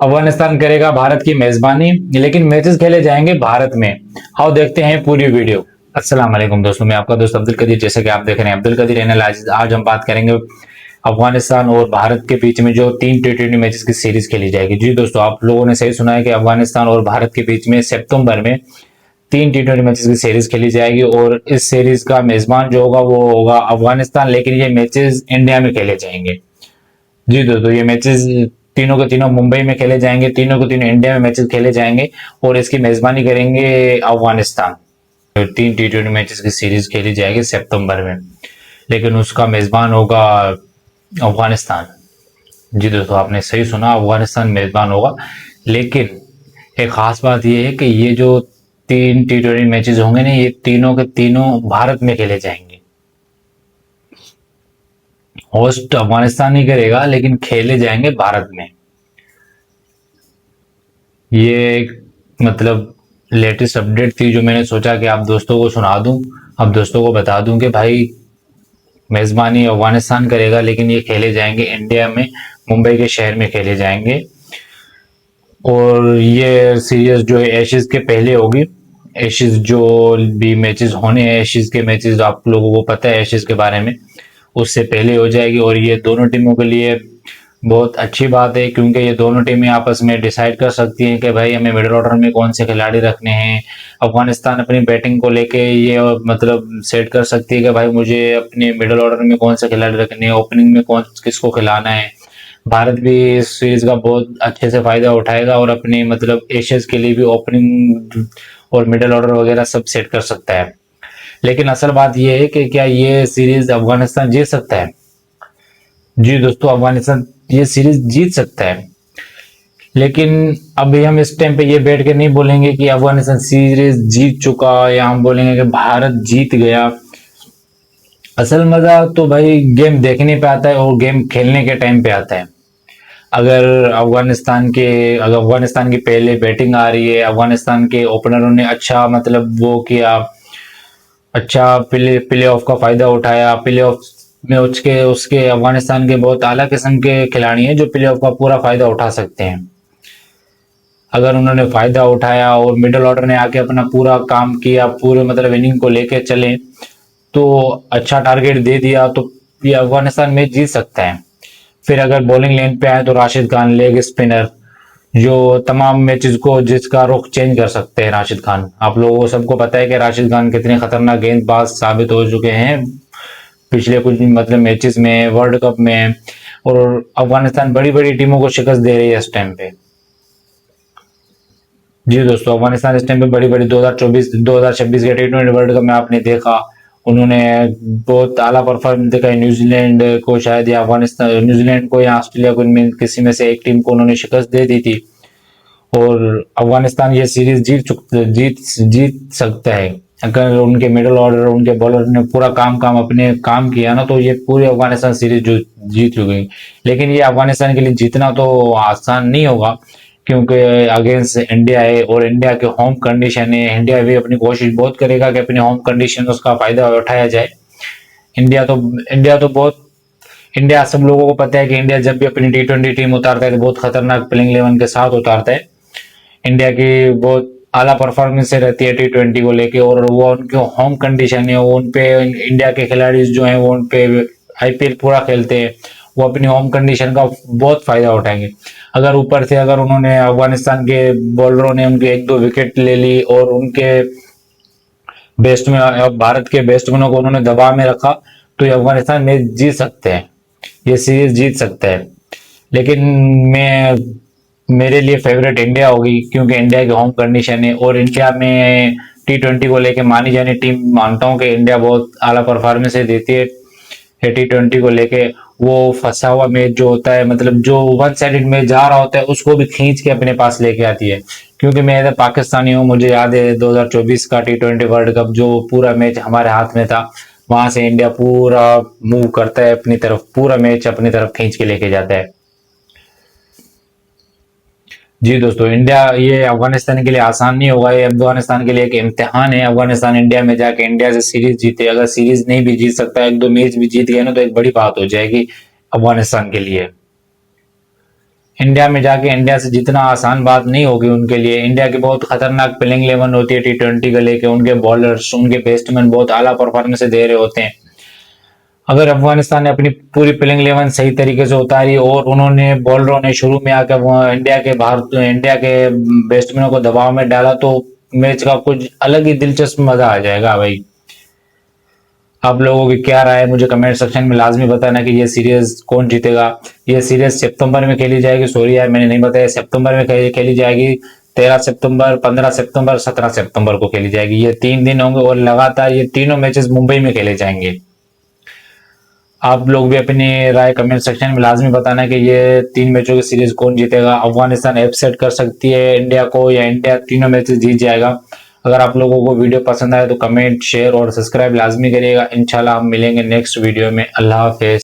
अफगानिस्तान करेगा भारत की मेजबानी, लेकिन मैचेस खेले जाएंगे भारत में। आओ देखते हैं पूरी वीडियो। अस्सलाम वालेकुम दोस्तों, मैं आपका दोस्त अब्दुल कदीर, जैसे कि आप देख रहे हैं अब्दुल कदीर एनएल। आज हम बात करेंगे अफगानिस्तान और भारत के बीच में जो 3 T20 मैचेस की सीरीज खेली जाएगी। जी दोस्तों, आप लोगों ने सही सुना है कि अफगानिस्तान और भारत के बीच में सितंबर में 3 T20 मैचेस की सीरीज खेली जाएगी और इस सीरीज का मेजबान जो होगा वो होगा अफगानिस्तान, लेकिन ये मैचेस इंडिया में खेले जाएंगे। जी दोस्तों, ये मैचेस तीनों के तीनों मुंबई में खेले जाएंगे, तीनों के तीनों इंडिया में मैचेस खेले जाएंगे और इसकी मेजबानी करेंगे अफगानिस्तान। 3 T20 मैचेस की सीरीज खेली जाएगी सितंबर में, लेकिन उसका मेजबान होगा अफगानिस्तान। जी दोस्तों, आपने सही सुना, अफगानिस्तान मेजबान होगा। लेकिन एक खास बात यह है कि ये जो 3 T20 मैचेस होंगे ना, ये तीनों के तीनों भारत में खेले जाएंगे। होस्ट अफगानिस्तान ही करेगा, लेकिन खेले जाएंगे भारत में। ये एक मतलब लेटेस्ट अपडेट थी जो मैंने सोचा कि आप दोस्तों को सुना दूं, आप दोस्तों को बता दूं कि भाई मेजबानी अफगानिस्तान करेगा, लेकिन ये खेले जाएंगे इंडिया में, मुंबई के शहर में खेले जाएंगे। और ये सीरीज जो है एशेज के पहले होगी। एशेज जो भी मैचेस होने हैं, एशेज के मैचेस आप लोगों को पता है एशेज के बारे में, उससे पहले हो जाएगी। और ये दोनों टीमों के लिए बहुत अच्छी बात है, क्योंकि ये दोनों टीमें आपस में डिसाइड कर सकती हैं कि भाई हमें मिडिल ऑर्डर में कौन से खिलाड़ी रखने हैं। अफगानिस्तान अपनी बैटिंग को लेके ये मतलब सेट कर सकती है कि भाई मुझे अपने मिडिल ऑर्डर में कौन से खिलाड़ी रखने हैं, ओपनिंग में कौन किसको खिलाना है। भारत भी इस सीरीज का बहुत अच्छे से फायदा उठाएगा और अपने मतलब एशियंस के लिए भी ओपनिंग और मिडिल ऑर्डर वगैरह सब सेट कर सकता है। लेकिन असल बात यह है कि क्या ये सीरीज अफगानिस्तान जीत सकता है? जी दोस्तों, अफगानिस्तान ये सीरीज जीत सकता है, लेकिन अभी हम इस टाइम पे ये बैठ के नहीं बोलेंगे कि अफगानिस्तान सीरीज जीत चुका, या हम बोलेंगे कि भारत जीत गया। असल मजा तो भाई गेम देखने पे आता है और गेम खेलने के टाइम पे आता है। अगर अफगानिस्तान की पहले बैटिंग आ रही है, अफगानिस्तान के ओपनरों ने अच्छा मतलब वो किया, अच्छा प्ले ऑफ का फायदा उठाया। प्ले ऑफ में उसके उसके अफगानिस्तान के बहुत आला किस्म के खिलाड़ी हैं जो प्ले ऑफ का पूरा फायदा उठा सकते हैं। अगर उन्होंने फायदा उठाया और मिडिल ऑर्डर ने आके अपना पूरा काम किया, पूरे मतलब इनिंग को लेके चले, तो अच्छा टारगेट दे दिया, तो ये अफगानिस्तान मैच जीत सकता है। फिर अगर बॉलिंग लाइन पे आए तो राशिद खान लेग स्पिनर, जो तमाम मैचेस को जिसका रुख चेंज कर सकते हैं। राशिद खान, आप लोगों को सबको पता है कि राशिद खान कितने खतरनाक गेंदबाज साबित हो चुके हैं पिछले कुछ मतलब मैचेस में, वर्ल्ड कप में। और अफगानिस्तान बड़ी बड़ी टीमों को शिकस्त दे रही है इस टाइम पे। जी दोस्तों, अफगानिस्तान इस टाइम पे बड़ी बड़ी 2026 के T20 वर्ल्ड कप में आपने देखा, उन्होंने बहुत आला परफॉर्मेंस दिखाई। न्यूजीलैंड को शायद, या अफगानिस्तान, न्यूजीलैंड को या ऑस्ट्रेलिया को, इनमें किसी में से एक टीम को उन्होंने शिकस्त दे दी थी। और अफगानिस्तान ये सीरीज जीत जीत सकता है अगर उनके मिडिल ऑर्डर, उनके बॉलर ने पूरा काम अपने काम किया ना, तो ये पूरी अफगानिस्तान सीरीज जो जीत चुकी। लेकिन ये अफगानिस्तान के लिए जीतना तो आसान नहीं होगा, क्योंकि अगेंस्ट इंडिया है और इंडिया के होम कंडीशन है। इंडिया भी अपनी कोशिश बहुत करेगा कि अपने होम कंडीशन उसका फायदा उठाया जाए। इंडिया सब लोगों को पता है कि इंडिया जब भी अपनी T20 टीम उतारता है तो बहुत खतरनाक प्लेइंग 11 के साथ उतारता है। इंडिया की बहुत आला परफॉर्मेंस रहती है T20 को लेके, और वो उनके होम कंडीशन है, वो उनपे इंडिया के खिलाड़ी जो हैं वो उनपे आईपीएल पूरा खेलते हैं, वो अपनी होम कंडीशन का बहुत फायदा उठाएंगे। अगर ऊपर से अगर उन्होंने अफगानिस्तान के बॉलरों ने उनके एक दो विकेट ले ली और उनके भारत के बैट्समैनों को उन्होंने दबाव में रखा, तो ये अफगानिस्तान मैच जीत सकते हैं, ये सीरीज जीत सकता है। लेकिन मैं मेरे लिए फेवरेट इंडिया होगी, क्योंकि इंडिया की होम कंडीशन है और इंडिया में T20 को लेके मानी जानी टीम मानता हूं कि इंडिया बहुत आला परफॉर्मेंस देती है T20 को लेके। वो फंसा हुआ मैच जो होता है, मतलब जो वन साइडेड मैच जा रहा होता है, उसको भी खींच के अपने पास लेके आती है। क्योंकि मैं इधर पाकिस्तानी हूँ, मुझे याद है 2024 का T20 वर्ल्ड कप जो पूरा मैच हमारे हाथ में था, वहां से इंडिया पूरा मूव करता है अपनी तरफ, पूरा मैच अपनी तरफ खींच के लेके जाता है। जी दोस्तों, इंडिया ये अफगानिस्तान के लिए आसान नहीं होगा, ये अफगानिस्तान के लिए एक इम्तिहान है। अफगानिस्तान इंडिया में जाके इंडिया से सीरीज जीते, अगर सीरीज नहीं भी जीत सकता, एक दो मैच भी जीत गया ना, तो एक बड़ी बात हो जाएगी अफगानिस्तान के लिए। इंडिया में जाके इंडिया से जितना आसान बात नहीं होगी उनके लिए। इंडिया की बहुत खतरनाक प्लेइंग 11 होती है T20 को लेके, उनके बॉलर्स, उनके बैट्समैन बहुत आला परफॉर्मेंस दे रहे होते हैं। अगर अफगानिस्तान ने अपनी पूरी प्लेइंग 11 सही तरीके से उतारी और उन्होंने बॉलरों ने शुरू में आकर इंडिया के बैट्समैनों को दबाव में डाला तो मैच का कुछ अलग ही दिलचस्प मजा आ जाएगा भाई। आप लोगों की क्या राय है मुझे कमेंट सेक्शन में लाजमी बताना कि ये सीरीज कौन जीतेगा। ये सीरीज सितंबर में खेली जाएगी, सॉरी यार मैंने नहीं बताया, सितंबर में खेली जाएगी। 13 सितंबर, 15 सितंबर, 17 सितंबर को खेली जाएगी। ये 3 दिन होंगे और लगातार ये तीनों मैचेस मुंबई में खेले जाएंगे। आप लोग भी अपनी राय कमेंट सेक्शन में लाजमी बताना कि ये 3 मैचों की सीरीज कौन जीतेगा। अफगानिस्तान अपसेट कर सकती है इंडिया को या इंडिया तीनों मैचेस जीत जाएगा। अगर आप लोगों को वीडियो पसंद आए तो कमेंट, शेयर और सब्सक्राइब लाजमी करिएगा। इंशाल्लाह हम मिलेंगे नेक्स्ट वीडियो में। अल्लाह हाफिज।